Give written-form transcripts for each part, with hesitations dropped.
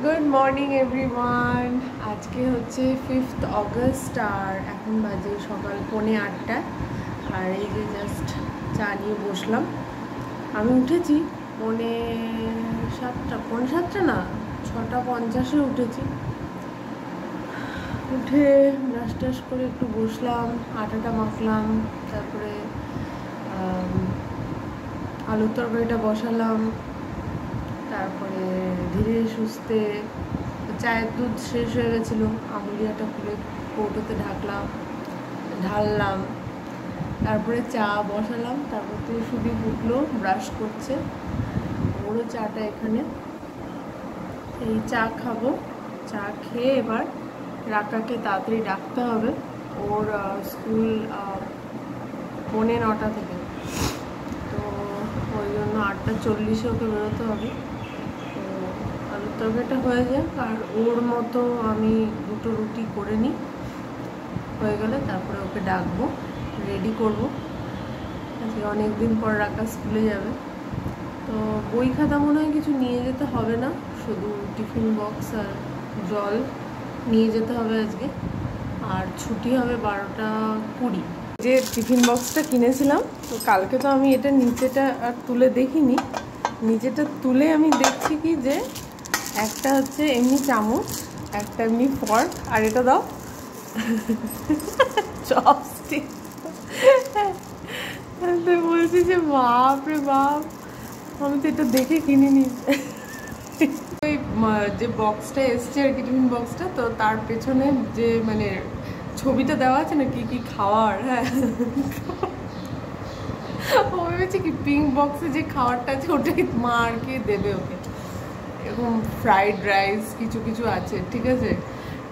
Good morning everyone. আজকে হচ্ছে 5th August আর এখন বাজে সকাল 8:45। আর এই যে জাস্ট চা নিয়ে বসলাম। আমি উঠেছি 6:45 না 6:50 উঠেছি। উঠে ব্রাশ টাশ করে একটু বসলাম, আটাটা মাখলাম, তারপরে আলুর তরকারিটা বসালাম, তারপরে ধীরে সুস্থে চায়ের দুধ শেষ হয়ে গেছিলো, আমুলিয়াটা খুলে কৌটোতে ঢাললাম, তারপরে চা বসালাম। তারপর থেকে সুদীপ উঠলো, ব্রাশ করছে, ওরও চাটা এখানে। এই চা খাবো, চা খেয়ে এবার রাকাকে তাড়াতাড়ি ডাকতে হবে। ওর স্কুল 9:45 থেকে, তো ওই জন্য 8:40 ওকে বেরোতে হবে। তো আলুর তরকারিটা হয়ে যাক, আর ওর মতো আমি 2টো রুটি করে নিই, হয়ে গেলে তারপরে ওকে ডাকবো, রেডি করবো। আজকে অনেক দিন পর রাকা স্কুলে যাবে। তো বই খাতা মনে হয় কিছু নিয়ে যেতে হবে না, শুধু টিফিন বক্স আর জল নিয়ে যেতে হবে আজকে। আর ছুটি হবে 12:20। যে টিফিন বক্সটা কিনেছিলাম, তো কালকে তো আমি এটা নিচেটা আর তুলে দেখিনি, নিচেটা তুলে আমি দেখছি কি যে একটা হচ্ছে এমনি চামচ, একটা এমনি ফর্ক, আর এটা দাও চপস্টিক। বলছি যে বাপ রে বাপ, আমি তো এটা দেখে কিনিনি। ওই যে বক্সটা এসছে আর কি, টিফিন বক্সটা, তো তার পেছনে যে মানে ছবিটা দেওয়া আছে না কি কি খাওয়ার, হ্যাঁ ও ভেবেছে কি পিঙ্ক বক্সে যে খাবারটা আছে ওটাই মা আর কি দেবে ওকে। এরকম ফ্রাইড রাইস কিছু কিছু আছে, ঠিক আছে,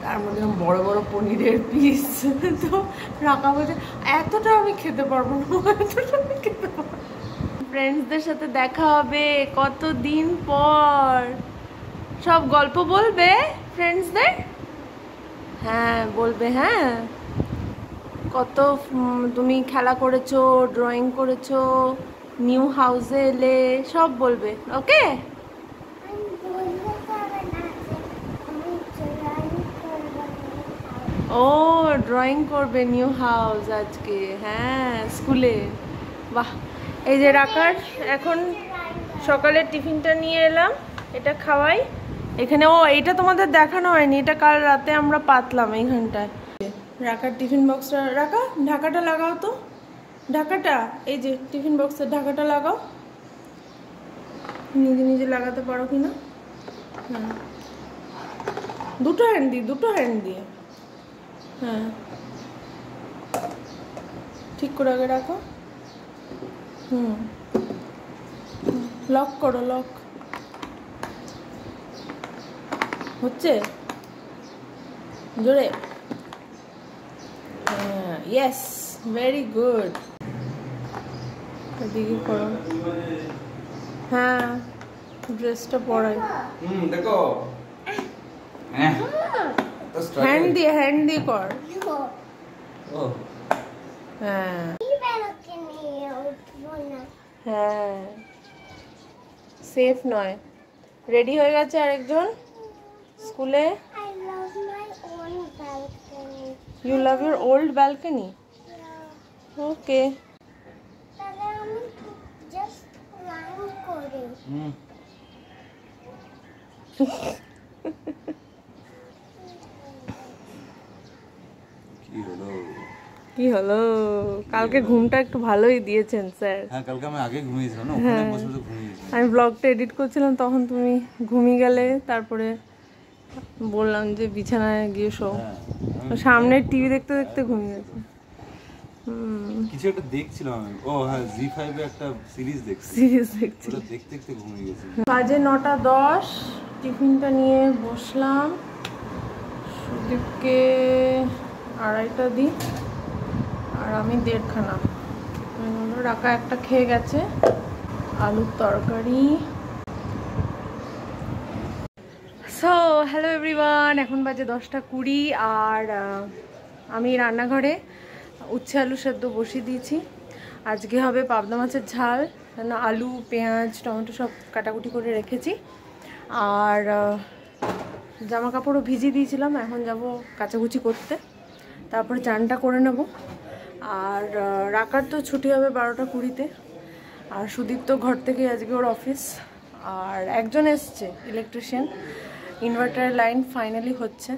তার মধ্যে বড় বড় পনিরের পিস। তো রাখা বলছে এতটা আমি খেতে পারবো না, এতটা আমি খেতে পারবো। ফ্রেন্ডসদের সাথে দেখা হবে কতদিন পর, সব গল্প বলবে ফ্রেন্ডসদের। হ্যাঁ বলবে, হ্যাঁ কত তুমি খেলা করেছো, ড্রয়িং করেছো, নিউ হাউসে এলে, সব বলবে। ওকে, ও ড্রয়িং করবে নিউ হাউস আজকে, হ্যাঁ স্কুলে। বাহ, এই যে রাকার এখন সকালের টিফিনটা নিয়ে এলাম, এটা খাওয়াই এখানে। ও এটা তোমাদের দেখানো হয়নি, এটা কাল রাতে আমরা পাতলাম এইখানটায়। রাকার টিফিন বক্সটা, রাকা ঢাকাটা লাগাও তো, ঢাকাটা, এই যে টিফিন বক্সের ঢাকাটা লাগাও, নিজে নিজে লাগাতে পারো কিনা। হ্যাঁ দুটো হ্যান্ড দিয়ে, হ্যাঁ ঠিক করে আগে রাখো। লক করো, লক হচ্ছে জোরে, হ্যাঁ ইয়েস ভেরি গুড। এদিকে করো, হ্যাঁ ড্রেসটা পরাই, দেখো হ্যান্ড দিয়ে কর। হ্যাঁ হ্যাঁ সেফ নয়। রেডি হয়ে গেছে আরেকজন স্কুলে। You love your old balcony, okay. কি হলো, কালকে ঘুমটা একটু ভালোই দিয়েছেন স্যার। হ্যাঁ কালকে আমি আগে ঘুমিয়েছিলাম না, ওখানে বসে বসে ঘুমিয়েছিলাম। আমি ব্লগটা এডিট করছিলাম তখন তুমি ঘুমিয়ে গেলে, তারপরে বললাম যে বিছানায় গিয়ে শো। সামনের টিভি দেখতে দেখতে ঘুমিয়ে গেছে। কিছু একটা দেখছিলাম আমি, ও হ্যাঁ জি5 এ একটা সিরিজ দেখছি, ওটা দেখতে দেখতে ঘুমিয়ে গেছি। বাজে 9:10, টিফিনটা নিয়ে বসলাম। সুদীপকে 2:30টা দিই, আর আমি 1.5খানা। রাকা একটা খেয়ে গেছে, আলুর তরকারি। সো হ্যালো এভরিওয়ান, এখন বাজে 10:20, আর আমি রান্নাঘরে উচ্ছে আলু সেদ্ধ বসিয়ে দিয়েছি। আজকে হবে পাবদা মাছের ঝাল, আলু পেঁয়াজ টমেটো সব কাটাকুটি করে রেখেছি। আর জামা কাপড়ও ভিজিয়ে দিয়েছিলাম, এখন যাব কাচাকুচি করতে, তারপরে চানটা করে নেব। আর রাকার তো ছুটি হবে 12টা 20-তে, আর সুদীপ তো ঘর থেকে আজকে ওর অফিস। আর একজন এসছে ইলেকট্রিশিয়ান, ইনভার্টার লাইন ফাইনালি হচ্ছে।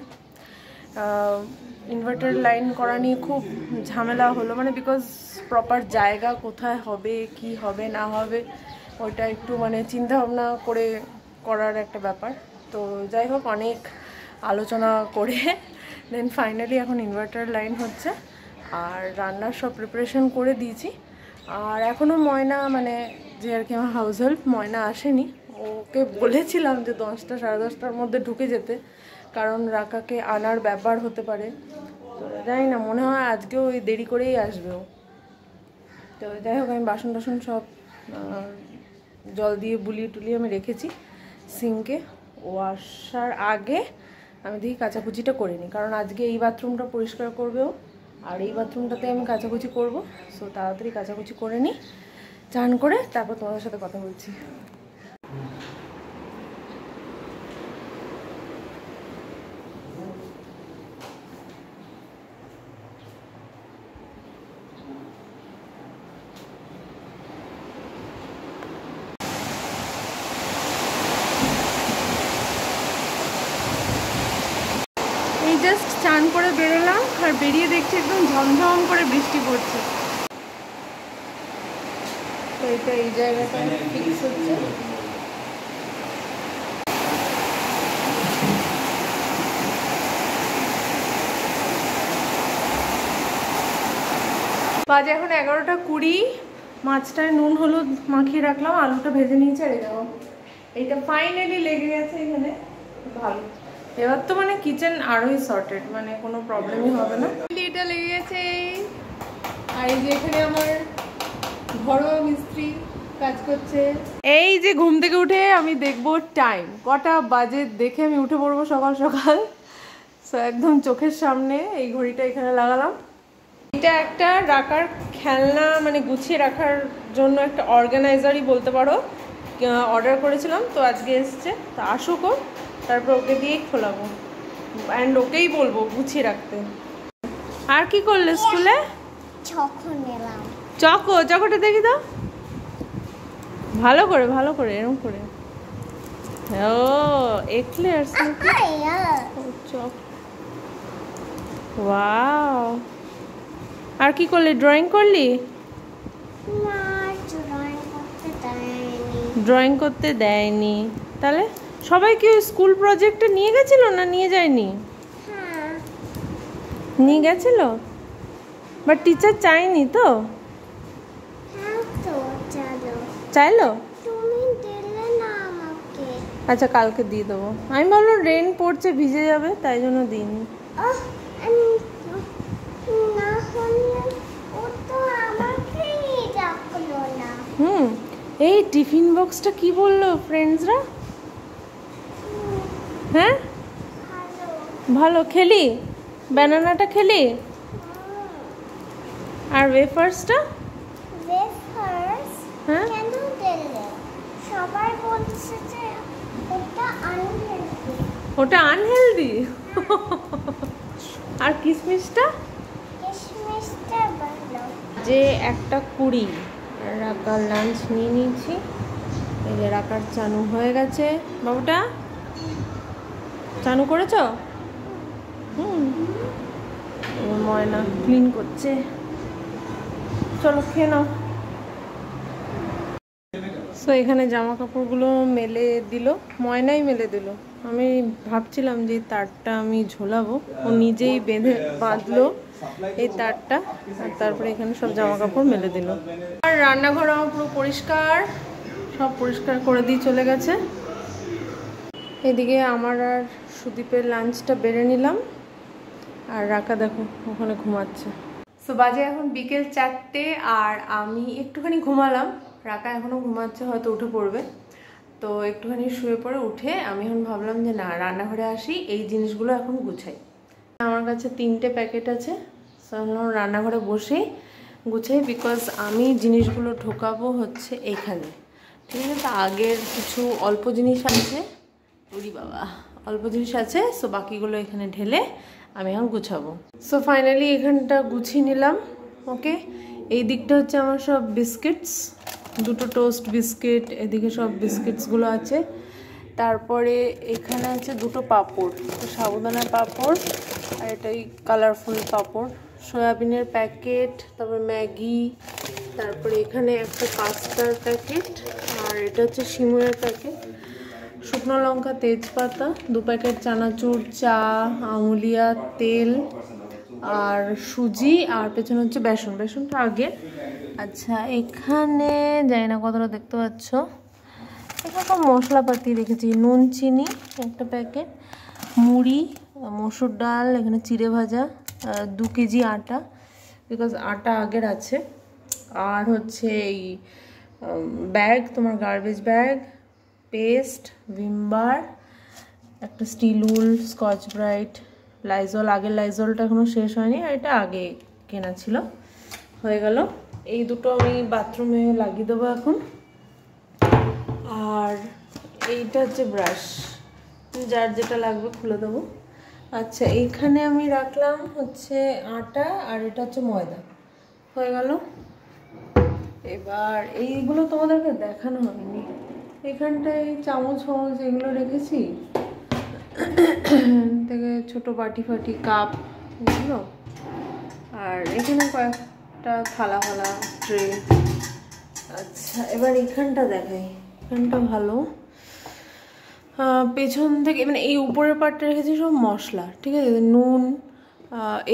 ইনভার্টার লাইন করা নিয়ে খুব ঝামেলা হলো, মানে বিকজ প্রপার জায়গা কোথায় হবে, কি হবে না হবে, ওইটা একটু মানে চিন্তাভাবনা করে করার একটা ব্যাপার। তো যাই হোক, অনেক আলোচনা করে দেন ফাইনালি এখন ইনভার্টার লাইন হচ্ছে। আর রান্নার সব প্রিপারেশন করে দিয়েছি। আর এখনও ময়না, মানে যে আর কি আমার হাউস হেল্প, ময়না আসেনি। ওকে বলেছিলাম যে 10টা 10:30টার মধ্যে ঢুকে যেতে, কারণ রাকাকে আনার ব্যাপার হতে পারে। তো জানি না, মনে হয় আজকেও ওই দেরি করেই আসবে ও। তো যাই হোক, আমি বাসন টাসন সব জল দিয়ে বুলিয়ে টুলিয়ে আমি রেখেছি সিঙ্কে। ও আসার আগে আমি দেখি কাচাকুচিটা করে নিই, কারণ আজকে এই বাথরুমটা পরিষ্কার করবেও, আর এই বাথরুমটাতে আমি কাচাকুচি করব। সো তাড়াতাড়ি কাচাকুচি করে নিই, চান করে তারপর তোমাদের সাথে কথা বলছি। জাস্ট চান করে বেরোলাম, আর বেরিয়ে দেখছি একদম ঝমঝম করে বৃষ্টি পড়ছে। তো এটা এই জায়গাটা ফিক্স হচ্ছে। বাজে এখন 11টা 20। মাছটায় নুন হলুদ মাখিয়ে রাখলাম, আলুটা ভেজে নিয়েছি। আর এরকম এইটা ফাইনালি লেগে গেছে এখানে, ভালো। এবার তো মানে কিচেন আরোই সর্টেড, মানে কোনো প্রবলেমই হবে না। এটা লেগে গেছে। আর এই যে এখানে আমার ঘরোয়া মিস্ত্রি কাজ করছে। এই যে ঘুম থেকে উঠে আমি দেখবো টাইম কটা বাজে, দেখে আমি উঠে পড়বো সকাল সকাল। সো একদম চোখের সামনে এই ঘড়িটা এখানে লাগালাম। এটা একটা রাখার খেলনা, মানে গুছিয়ে রাখার জন্য একটা অর্গানাইজারই বলতে পারো, অর্ডার করেছিলাম। তো আজকে এসছে, তো আসুকও, তারপর ওকে দিয়েই খোলাবো, অ্যান্ড ওকেই বলবো গুছিয়ে রাখতে। আর কি করলে স্কুলে? চকোটা দেখি তো, ভালো করে এরকম করে। ও এক্লেয়ার্স, চক। ওয়াও। আর কি করলি? ড্রয়িং করলি? ড্রয়িং করতে দেয়নি। তাহলে সবাই কি স্কুল প্রজেক্টে নিয়ে গেছিল না নিয়ে যায়নি? নিয়ে গেছিল, বাট টিচার চাইনি তো। চাইলো? আচ্ছা, কালকে দিয়ে দেবো। আমি ভাবলাম রেন পড়ছে, ভিজে যাবে, তাই জন্য দিইনি। এই টিফিন বক্সটা কি বললো ফ্রেন্ডসরা? হ্যাঁ ভালো। খেলি? ব্যানানাটা খেলি? আর ওয়েফার্সটা? হ্যাঁ, ওটা আনহেলদি। আর কিশমিশটা? যে 1:20 রাকার লাঞ্চ নিয়ে নিয়েছি। এই যে রাকার চানু হয়ে গেছে। বাবুটা চানু করেছ? ময়না ক্লিন করছে। চলো খেয়ে নাও। সো এখানে জামা কাপড়গুলো মেলে দিল, ময়নাই মেলে দিল। আমি ভাবছিলাম যে তারটা আমি ঝোলাবো, ও নিজেই বাঁধলো এই তারটা, আর তারপরে এখানে সব জামা কাপড় মেলে দিল। আর রান্নাঘর আমার পুরো পরিষ্কার, সব পরিষ্কার করে দিয়ে চলে গেছে। এদিকে আমার আর সুদীপের লাঞ্চটা বেড়ে নিলাম, আর রাকা দেখো ওখানে ঘুমাচ্ছে। সো বাজে এখন বিকেল 4টে, আর আমি একটুখানি ঘুমালাম। রাকা এখনও ঘুমাচ্ছে, হয়তো উঠে পড়বে। তো একটুখানি শুয়ে পড়ে উঠে আমি এখন ভাবলাম যে না, রান্নাঘরে আসি, এই জিনিসগুলো এখন গুছাই। আমার কাছে 3টে প্যাকেট আছে, রান্নাঘরে বসেই গুছাই, বিকজ আমি জিনিসগুলো ঢোকাবো হচ্ছে এইখানে, ঠিক আছে? তো আগের কিছু অল্প জিনিস আছে, ওরে বাবা, অল্প জিনিস আছে, সো বাকিগুলো এখানে ঢেলে আমি এখন গুছাবো। সো ফাইনালি এখানটা গুছিয়ে নিলাম। ওকে, এই দিকটা হচ্ছে আমার সব বিস্কিটস, দুটো টোস্ট বিস্কিট, এদিকে সব বিস্কিটসগুলো আছে। তারপরে এখানে আছে দুটো পাঁপড়, সাবুদানার পাঁপড় আর এটাই কালারফুল পাঁপড়, সয়াবিনের প্যাকেট, তারপর ম্যাগি, তারপরে এখানে একটা পাস্তার প্যাকেট, আর এটা হচ্ছে সিমুয়ের প্যাকেট, শুকনো লঙ্কা, তেজপাতা, 2 প্যাকেট চানাচুর, চা, আমুলিয়া, তেল আর সুজি, আর পেছনে হচ্ছে বেসন, বেসনটা আগে। আচ্ছা, এখানে জানি না কতটা দেখতে পাচ্ছ, এখানে সব মশলাপাতি রেখেছি, নুন, চিনি একটা প্যাকেট, মুড়ি, মসুর ডাল, এখানে চিড়ে ভাজা, 2 কেজি আটা, বিকজ আটা আগের আছে, আর হচ্ছে এই ব্যাগ, তোমার গার্বেজ ব্যাগ, পেস্ট, ভিমবার, একটা steel wool, scotch brite, Lysol, আগের লাইজলটা এখনো শেষ হয়নি, আর এটা আগে কেনা ছিল, হয়ে গেল। এই দুটো আমি বাথরুমে লাগিয়ে দেবো এখন। আর এইটা হচ্ছে ব্রাশ, যার যেটা লাগবে খুলে দেবো। আচ্ছা, এইখানে আমি রাখলাম হচ্ছে আটা, আর এটা হচ্ছে ময়দা, হয়ে গেল। এবার এইগুলো তোমাদেরকে দেখানো হয়নি, এখানটায় চামচ ফামচ এগুলো রেখেছি, থেকে ছোট বাটি ফাটি, কাপ, এগুলো, আর এখানে কয়েকটা থালা ফালা, ট্রে। আচ্ছা, এবার এখানটা দেখাই, এখানটা ভালো, পেছন থেকে মানে এই উপরের পার্টটা রেখেছি সব মশলা, ঠিক আছে, নুন,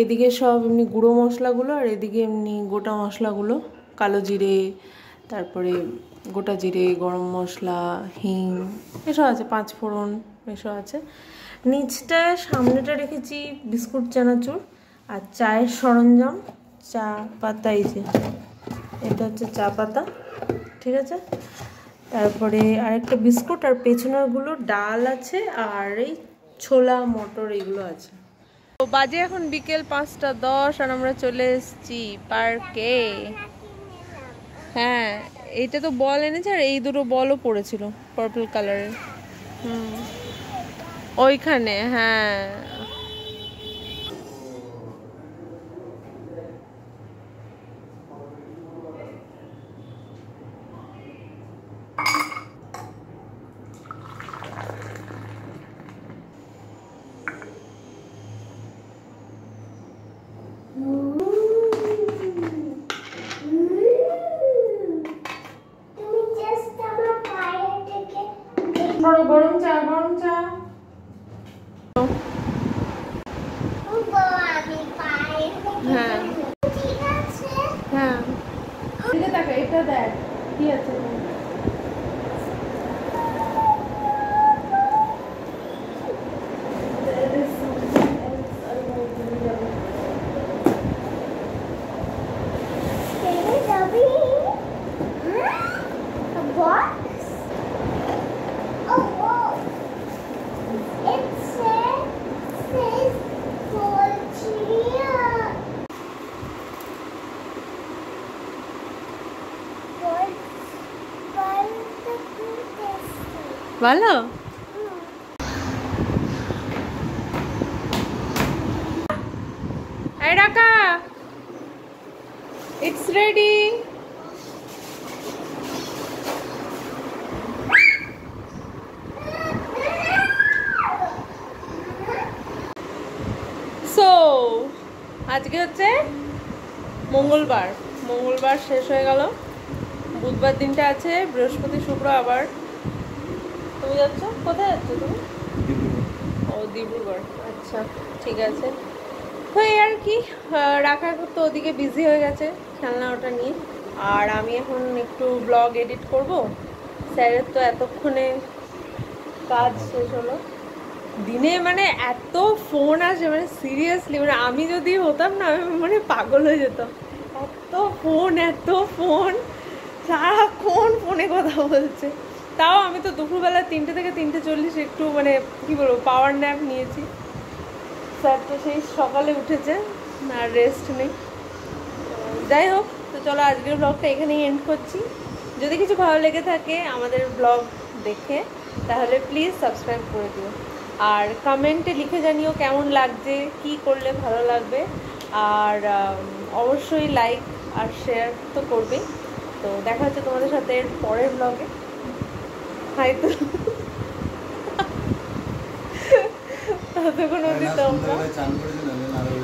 এদিকে সব এমনি গুঁড়ো মশলাগুলো, আর এদিকে এমনি গোটা মশলাগুলো, কালো জিরে, তারপরে গোটা জিরে, গরম মশলা, হিং, এসব আছে, 5 ফোড়ন, এসব আছে। নিচটা সামনেটা রেখেছি বিস্কুট, চানাচুর আর চায়ের সরঞ্জাম, চা পাতা, এই যে এটা হচ্ছে চা পাতা, ঠিক আছে। তারপরে আরেকটা বিস্কুট, আর পেছনেরগুলো ডাল আছে, আর এই ছোলা মটর এগুলো আছে। তো বাজে এখন বিকেল 5:10, আর আমরা চলে এসেছি পার্কে। হ্যাঁ, এইটা তো বল এনেছে, আর এই দুটো বলও পড়েছিল পার্পল কালারের, ওইখানে। হ্যাঁ, গরম চা, গরম চা। হ্যাঁ হ্যাঁ, এটা দেখ কি আছে। ভালো, এই রাকা, ইটস রেডি। সো আজকে হচ্ছে মঙ্গলবার, মঙ্গলবার শেষ হয়ে গেল, বুধবার দিনটা আছে, বৃহস্পতি শুক্র আবার। তুমি যাচ্ছ কোথায়, যাচ্ছ তুমি? ও, ডিব্রুগড়, আচ্ছা ঠিক আছে। ওই আর কি, রাখা তো ওদিকে বিজি হয়ে গেছে খেলনা ওটা নিয়ে, আর আমি এখন একটু ব্লগ এডিট করব। স্যারের তো এতক্ষণে কাজ শেষ হলো। দিনে মানে এত ফোন আসে, মানে সিরিয়াসলি, মানে আমি যদি হতাম না, আমি মানে পাগল হয়ে যেতাম। এত ফোন, সারাক্ষণ ফোনে কথা বলছে। তাও আমি তো দুপুরবেলা 3টে থেকে 3:40 একটু মানে কি বলবো পাওয়ার ন্যাপ নিয়েছি। স্যার তো সেই সকালে উঠেছে, আর রেস্ট নেই। যাই হোক, তো চলো আজকের ব্লগটা এখানেই এন্ড করছি। যদি কিছু ভালো লেগে থাকে আমাদের ব্লগ দেখে তাহলে প্লিজ সাবস্ক্রাইব করে দিও, আর কমেন্টে লিখে জানিও কেমন লাগছে, কি করলে ভালো লাগবে, আর অবশ্যই লাইক আর শেয়ার তো করবেই। তো দেখা হচ্ছে তোমাদের সাথে পরের ব্লগে। হয়তো ততক্ষণ অবধি তোমরা,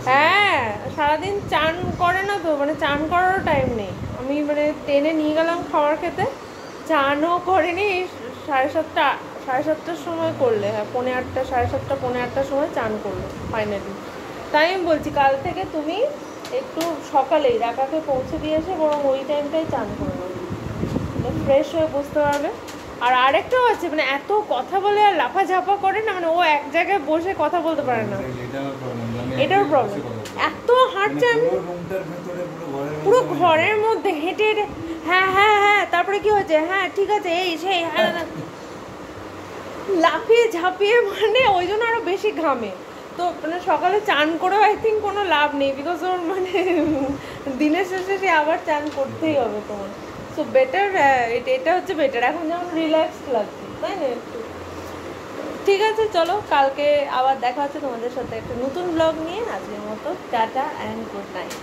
হ্যাঁ সারাদিন চান করে না তো, মানে চান করারও টাইম নেই। আমি মানে ট্রেনে নিয়ে গেলাম খাবার খেতে, চানও করেনি, 7:30 সময় করলে, হ্যাঁ 7:45 7:30 7:45 সময় চান করলো ফাইনালি। তাই আমি বলছি কাল থেকে তুমি একটু সকালেই রাকাকে পৌঁছে দিয়ে এসে বরং ওই টাইমটাই চান করে নেবে, ফ্রেশ হয়ে বুঝতে পারবে। আর আরেকটাও আছে, মানে এত কথা বলে আর লাফাঝাপা করে না, মানে ও এক জায়গায় বসে কথা বলতে পারে না, এটাও প্রবলেম। এত হাঁটছে, আমি পুরো ঘরের মধ্যে হেঁটে হেঁটে, হ্যাঁ হ্যাঁ হ্যাঁ তারপরে কি হয়েছে, হ্যাঁ ঠিক আছে এই সেই, হ্যাঁ লাফিয়ে ঝাঁপিয়ে, মানে ওই জন্য আরো বেশি ঘামে। তো মানে সকালে চান করেও আই থিঙ্ক কোনো লাভ নেই, বিকজ ওর মানে দিনের শেষে সে আবার চান করতেই হবে তোমার। সো বেটার, এটা হচ্ছে বেটার, এখন যেমন রিল্যাক্সড লাগছে, তাই না একটু। ঠিক আছে চলো, কালকে আবার দেখা হচ্ছে তোমাদের সাথে একটা নতুন ব্লগ নিয়ে। আজকের মতো টাটা অ্যান্ড গুড নাইট।